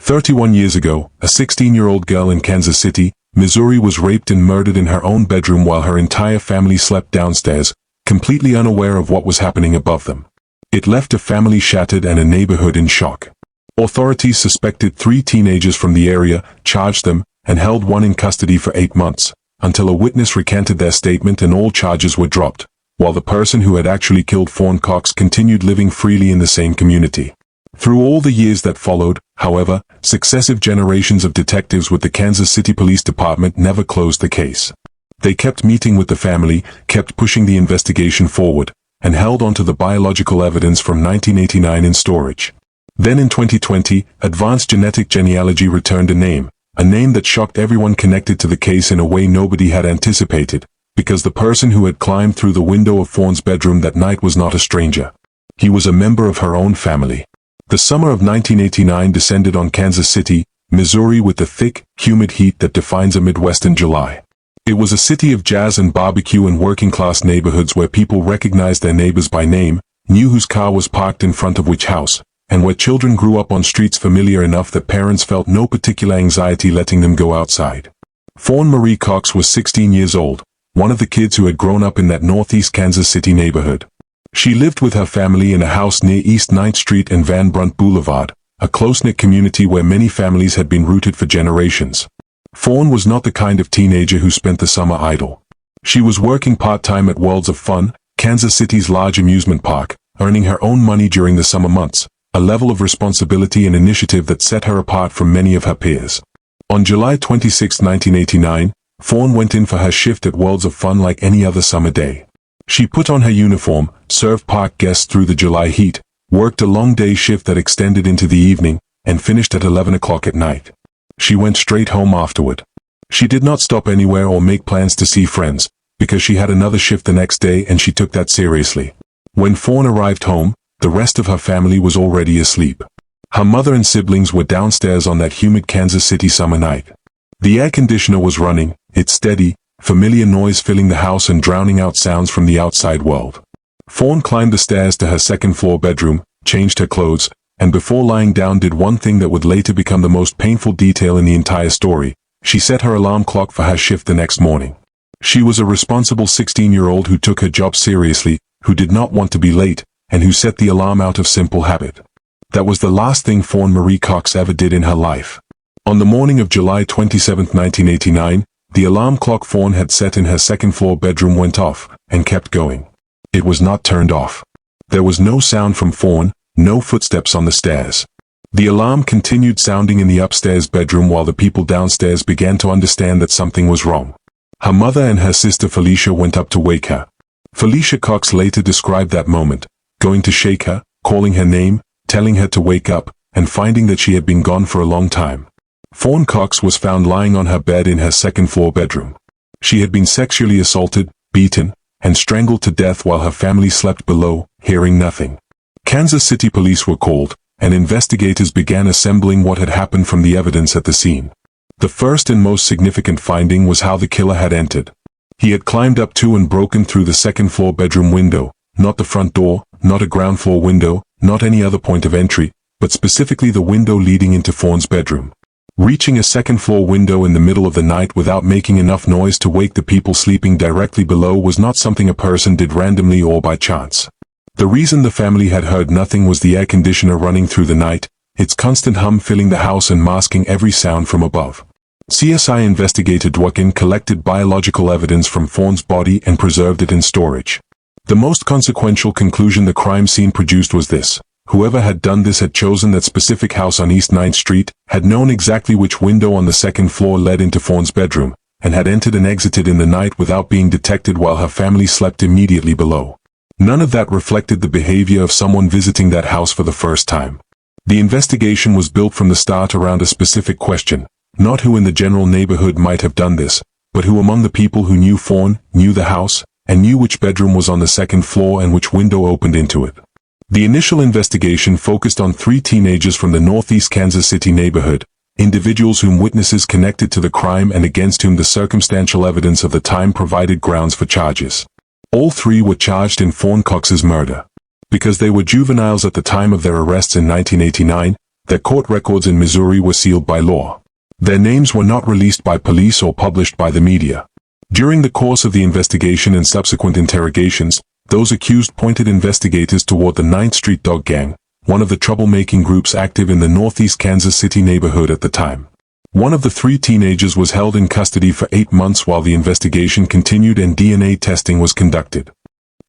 31 years ago, a 16-year-old girl in Kansas City, Missouri was raped and murdered in her own bedroom while her entire family slept downstairs, completely unaware of what was happening above them. It left a family shattered and a neighborhood in shock. Authorities suspected 3 teenagers from the area, charged them, and held one in custody for 8 months, until a witness recanted their statement and all charges were dropped, while the person who had actually killed Fawn Cox continued living freely in the same community. Through all the years that followed, however, successive generations of detectives with the Kansas City Police Department never closed the case. They kept meeting with the family, kept pushing the investigation forward, and held onto the biological evidence from 1989 in storage. Then in 2020, advanced genetic genealogy returned a name that shocked everyone connected to the case in a way nobody had anticipated, because the person who had climbed through the window of Fawn's bedroom that night was not a stranger. He was a member of her own family. The summer of 1989 descended on Kansas City, Missouri with the thick, humid heat that defines a Midwestern July. It was a city of jazz and barbecue and working-class neighborhoods where people recognized their neighbors by name, knew whose car was parked in front of which house, and where children grew up on streets familiar enough that parents felt no particular anxiety letting them go outside. Fawn Marie Cox was 16 years old, one of the kids who had grown up in that northeast Kansas City neighborhood. She lived with her family in a house near East 9th Street and Van Brunt Boulevard, a close-knit community where many families had been rooted for generations. Fawn was not the kind of teenager who spent the summer idle. She was working part-time at Worlds of Fun, Kansas City's large amusement park, earning her own money during the summer months, a level of responsibility and initiative that set her apart from many of her peers. On July 26, 1989, Fawn went in for her shift at Worlds of Fun like any other summer day. She put on her uniform, served park guests through the July heat, worked a long day shift that extended into the evening, and finished at 11 o'clock at night. She went straight home afterward. She did not stop anywhere or make plans to see friends, because she had another shift the next day and she took that seriously. When Fawn arrived home, the rest of her family was already asleep. Her mother and siblings were downstairs on that humid Kansas City summer night. The air conditioner was running, its steady, familiar noise filling the house and drowning out sounds from the outside world. Fawn climbed the stairs to her second-floor bedroom, changed her clothes, and before lying down did one thing that would later become the most painful detail in the entire story. She set her alarm clock for her shift the next morning. She was a responsible 16-year-old who took her job seriously, who did not want to be late, and who set the alarm out of simple habit. That was the last thing Fawn Marie Cox ever did in her life. On the morning of July 27, 1989, the alarm clock Fawn had set in her second-floor bedroom went off, and kept going. It was not turned off. There was no sound from Fawn, no footsteps on the stairs. The alarm continued sounding in the upstairs bedroom while the people downstairs began to understand that something was wrong. Her mother and her sister Felicia went up to wake her. Felicia Cox later described that moment, going to shake her, calling her name, telling her to wake up, and finding that she had been gone for a long time. Fawn Cox was found lying on her bed in her second-floor bedroom. She had been sexually assaulted, beaten, and strangled to death while her family slept below, hearing nothing. Kansas City police were called, and investigators began assembling what had happened from the evidence at the scene. The first and most significant finding was how the killer had entered. He had climbed up to and broken through the second-floor bedroom window, not the front door, not a ground-floor window, not any other point of entry, but specifically the window leading into Fawn's bedroom. Reaching a second-floor window in the middle of the night without making enough noise to wake the people sleeping directly below was not something a person did randomly or by chance. The reason the family had heard nothing was the air conditioner running through the night, its constant hum filling the house and masking every sound from above. CSI investigator Dworkin collected biological evidence from Fawn's body and preserved it in storage. The most consequential conclusion the crime scene produced was this: whoever had done this had chosen that specific house on East 9th Street, had known exactly which window on the second floor led into Fawn's bedroom, and had entered and exited in the night without being detected while her family slept immediately below. None of that reflected the behavior of someone visiting that house for the first time. The investigation was built from the start around a specific question, not who in the general neighborhood might have done this, but who among the people who knew Fawn, knew the house, and knew which bedroom was on the second floor and which window opened into it. The initial investigation focused on 3 teenagers from the northeast Kansas City neighborhood, individuals whom witnesses connected to the crime and against whom the circumstantial evidence of the time provided grounds for charges. All 3 were charged in Fawn Cox's murder. Because they were juveniles at the time of their arrests in 1989, Their court records in Missouri were sealed by law. Their names were not released by police or published by the media. During the course of the investigation and subsequent interrogations, those accused pointed investigators toward the 9th Street Dog Gang, one of the troublemaking groups active in the northeast Kansas City neighborhood at the time. One of the 3 teenagers was held in custody for 8 months while the investigation continued and DNA testing was conducted.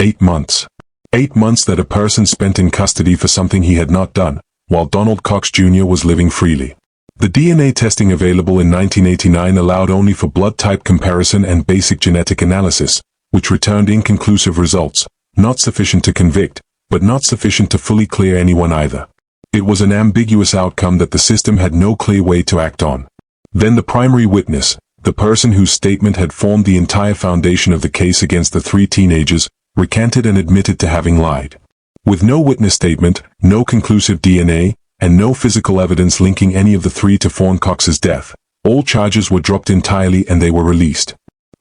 8 months. 8 months that a person spent in custody for something he had not done, while Donald Cox Jr. was living freely. The DNA testing available in 1989 allowed only for blood type comparison and basic genetic analysis, which returned inconclusive results, not sufficient to convict, but not sufficient to fully clear anyone either. It was an ambiguous outcome that the system had no clear way to act on. Then the primary witness, the person whose statement had formed the entire foundation of the case against the 3 teenagers, recanted and admitted to having lied. With no witness statement, no conclusive DNA, and no physical evidence linking any of the 3 to Fawn Cox's death, all charges were dropped entirely and they were released.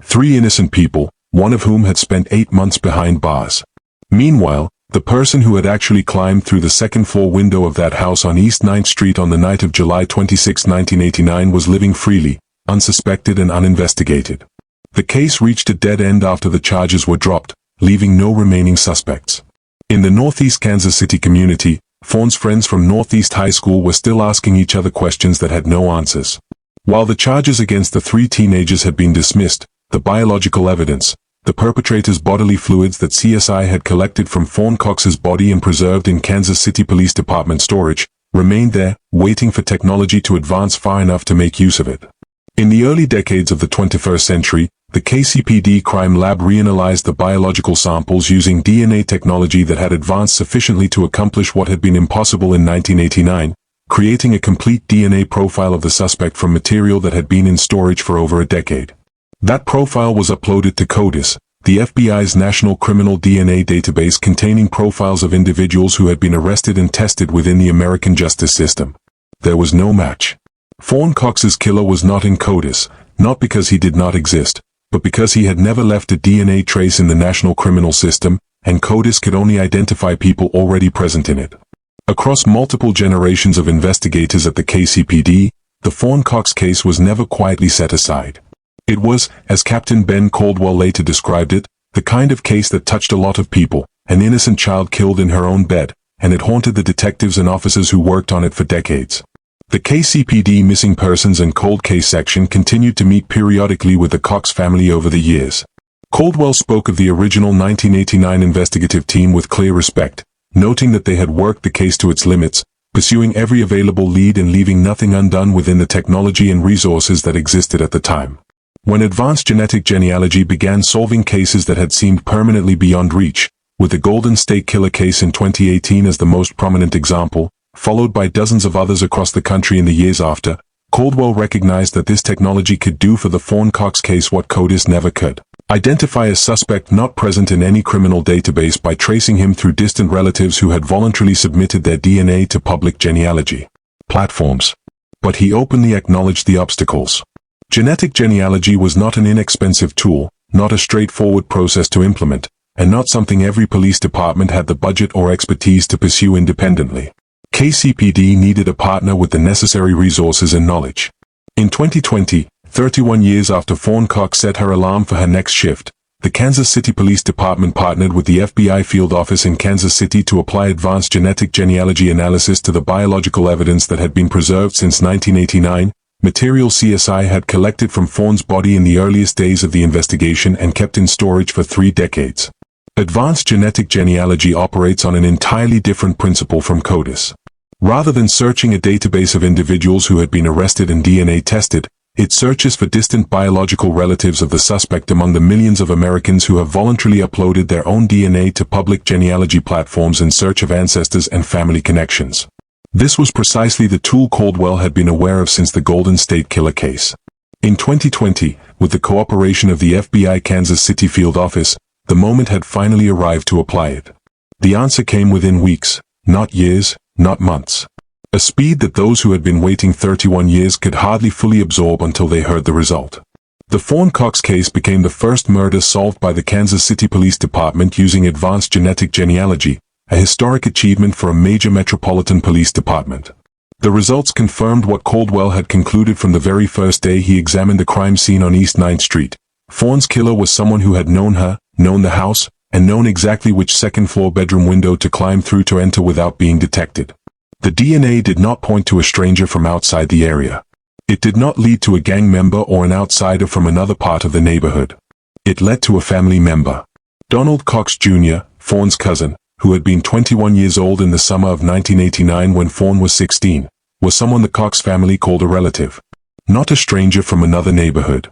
3 innocent people, one of whom had spent 8 months behind bars. Meanwhile, the person who had actually climbed through the second-floor window of that house on East 9th Street on the night of July 26, 1989 was living freely, unsuspected and uninvestigated. The case reached a dead end after the charges were dropped, leaving no remaining suspects. In the northeast Kansas City community, Fawn's friends from Northeast High School were still asking each other questions that had no answers. While the charges against the 3 teenagers had been dismissed, the biological evidence, the perpetrator's bodily fluids that CSI had collected from Fawn Cox's body and preserved in Kansas City Police Department storage, remained there, waiting for technology to advance far enough to make use of it. In the early decades of the 21st century, the KCPD crime lab reanalyzed the biological samples using DNA technology that had advanced sufficiently to accomplish what had been impossible in 1989, creating a complete DNA profile of the suspect from material that had been in storage for over a decade. That profile was uploaded to CODIS, the FBI's National Criminal DNA Database containing profiles of individuals who had been arrested and tested within the American justice system. There was no match. Fawn Cox's killer was not in CODIS, not because he did not exist, but because he had never left a DNA trace in the national criminal system, and CODIS could only identify people already present in it. Across multiple generations of investigators at the KCPD, the Fawn Cox case was never quietly set aside. It was, as Captain Ben Caldwell later described it, the kind of case that touched a lot of people, an innocent child killed in her own bed, and it haunted the detectives and officers who worked on it for decades. The KCPD Missing Persons and Cold Case section continued to meet periodically with the Cox family over the years. Caldwell spoke of the original 1989 investigative team with clear respect, noting that they had worked the case to its limits, pursuing every available lead and leaving nothing undone within the technology and resources that existed at the time. When advanced genetic genealogy began solving cases that had seemed permanently beyond reach, with the Golden State Killer case in 2018 as the most prominent example, followed by dozens of others across the country in the years after, Caldwell recognized that this technology could do for the Fawn Cox case what CODIS never could. Identify a suspect not present in any criminal database by tracing him through distant relatives who had voluntarily submitted their DNA to public genealogy platforms. But he openly acknowledged the obstacles. Genetic genealogy was not an inexpensive tool, not a straightforward process to implement, and not something every police department had the budget or expertise to pursue independently. KCPD needed a partner with the necessary resources and knowledge. In 2020, 31 years after Fawn Cox set her alarm for her next shift, the Kansas City Police Department partnered with the FBI field office in Kansas City to apply advanced genetic genealogy analysis to the biological evidence that had been preserved since 1989, material CSI had collected from Fawn's body in the earliest days of the investigation and kept in storage for 3 decades. Advanced genetic genealogy operates on an entirely different principle from CODIS. Rather than searching a database of individuals who had been arrested and DNA tested, it searches for distant biological relatives of the suspect among the millions of Americans who have voluntarily uploaded their own DNA to public genealogy platforms in search of ancestors and family connections. This was precisely the tool Caldwell had been aware of since the Golden State Killer case. In 2020, with the cooperation of the FBI Kansas City field office, the moment had finally arrived to apply it. The answer came within weeks, not years, not months. A speed that those who had been waiting 31 years could hardly fully absorb until they heard the result. The Fawn Cox case became the first murder solved by the Kansas City Police Department using advanced genetic genealogy, a historic achievement for a major metropolitan police department. The results confirmed what Caldwell had concluded from the very first day he examined the crime scene on East 9th Street. Fawn's killer was someone who had known her, known the house, and known exactly which second-floor bedroom window to climb through to enter without being detected. The DNA did not point to a stranger from outside the area. It did not lead to a gang member or an outsider from another part of the neighborhood. It led to a family member. Donald Cox Jr., Fawn's cousin, who had been 21 years old in the summer of 1989 when Fawn was 16, was someone the Cox family called a relative. Not a stranger from another neighborhood.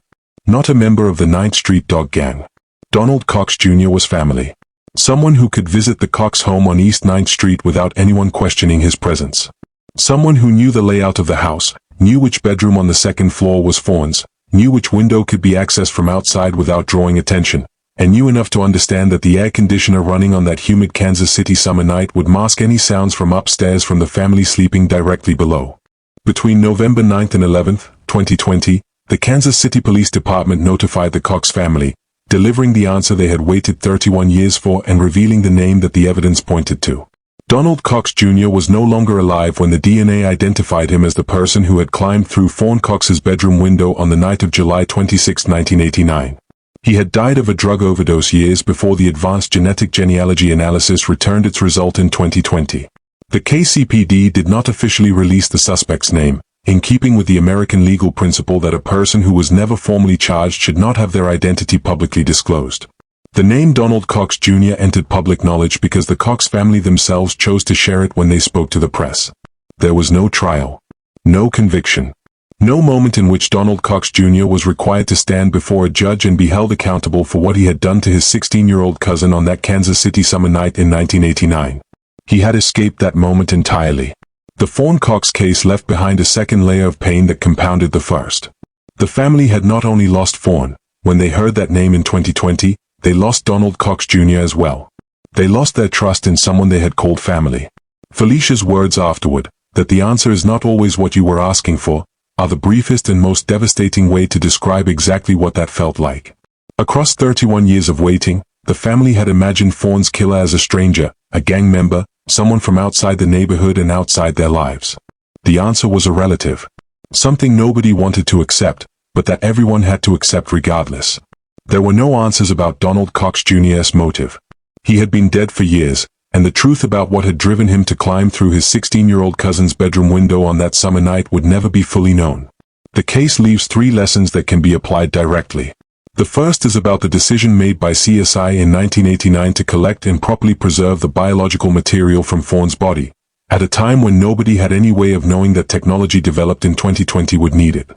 Not a member of the 9th Street Dog Gang. Donald Cox Jr. was family. Someone who could visit the Cox home on East 9th Street without anyone questioning his presence. Someone who knew the layout of the house, knew which bedroom on the second floor was Fawn's, knew which window could be accessed from outside without drawing attention, and knew enough to understand that the air conditioner running on that humid Kansas City summer night would mask any sounds from upstairs from the family sleeping directly below. Between November 9th and 11th, 2020, the Kansas City Police Department notified the Cox family, delivering the answer they had waited 31 years for and revealing the name that the evidence pointed to. Donald Cox Jr. was no longer alive when the DNA identified him as the person who had climbed through Fawn Cox's bedroom window on the night of July 26, 1989. He had died of a drug overdose years before the advanced genetic genealogy analysis returned its result in 2020. The KCPD did not officially release the suspect's name, in keeping with the American legal principle that a person who was never formally charged should not have their identity publicly disclosed. The name Donald Cox Jr. entered public knowledge because the Cox family themselves chose to share it when they spoke to the press. There was no trial. No conviction. No moment in which Donald Cox Jr. was required to stand before a judge and be held accountable for what he had done to his 16-year-old cousin on that Kansas City summer night in 1989. He had escaped that moment entirely. The Fawn Cox case left behind a second layer of pain that compounded the first. The family had not only lost Fawn. When they heard that name in 2020, they lost Donald Cox Jr. as well. They lost their trust in someone they had called family. Felicia's words afterward, that the answer is not always what you were asking for, are the briefest and most devastating way to describe exactly what that felt like. Across 31 years of waiting, the family had imagined Fawn's killer as a stranger, a gang member, someone from outside the neighborhood and outside their lives. The answer was a relative. Something nobody wanted to accept, but that everyone had to accept regardless. There were no answers about Donald Cox Jr.'s motive. He had been dead for years, and the truth about what had driven him to climb through his 16-year-old cousin's bedroom window on that summer night would never be fully known. The case leaves 3 lessons that can be applied directly. The first is about the decision made by CSI in 1989 to collect and properly preserve the biological material from Fawn's body, at a time when nobody had any way of knowing that technology developed in 2020 would need it.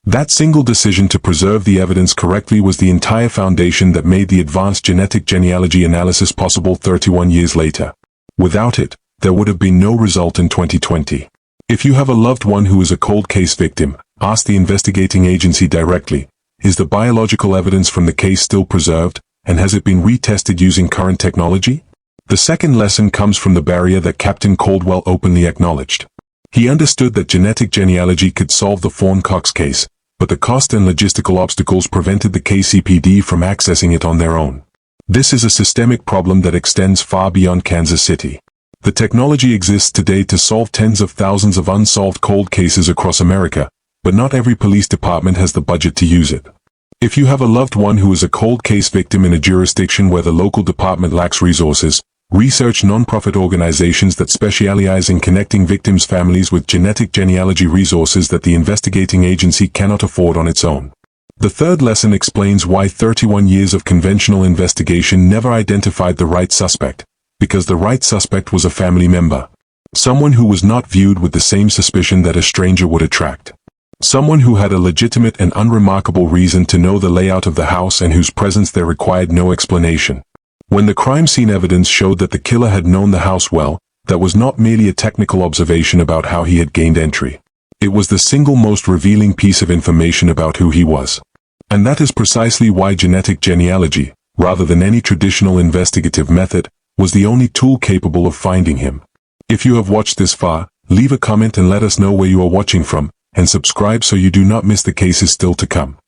That single decision to preserve the evidence correctly was the entire foundation that made the advanced genetic genealogy analysis possible 31 years later. Without it, there would have been no result in 2020. If you have a loved one who is a cold case victim, ask the investigating agency directly, is the biological evidence from the case still preserved, and has it been retested using current technology? The second lesson comes from the barrier that Captain Caldwell openly acknowledged. He understood that genetic genealogy could solve the Fawn Cox case, but the cost and logistical obstacles prevented the KCPD from accessing it on their own. This is a systemic problem that extends far beyond Kansas City. The technology exists today to solve tens of thousands of unsolved cold cases across America, but not every police department has the budget to use it. If you have a loved one who is a cold case victim in a jurisdiction where the local department lacks resources, research nonprofit organizations that specialize in connecting victims' families with genetic genealogy resources that the investigating agency cannot afford on its own. The third lesson explains why 31 years of conventional investigation never identified the right suspect, because the right suspect was a family member. Someone who was not viewed with the same suspicion that a stranger would attract. Someone who had a legitimate and unremarkable reason to know the layout of the house and whose presence there required no explanation. When the crime scene evidence showed that the killer had known the house well, that was not merely a technical observation about how he had gained entry. It was the single most revealing piece of information about who he was. And that is precisely why genetic genealogy, rather than any traditional investigative method, was the only tool capable of finding him. If you have watched this far, leave a comment and let us know where you are watching from, and subscribe so you do not miss the cases still to come.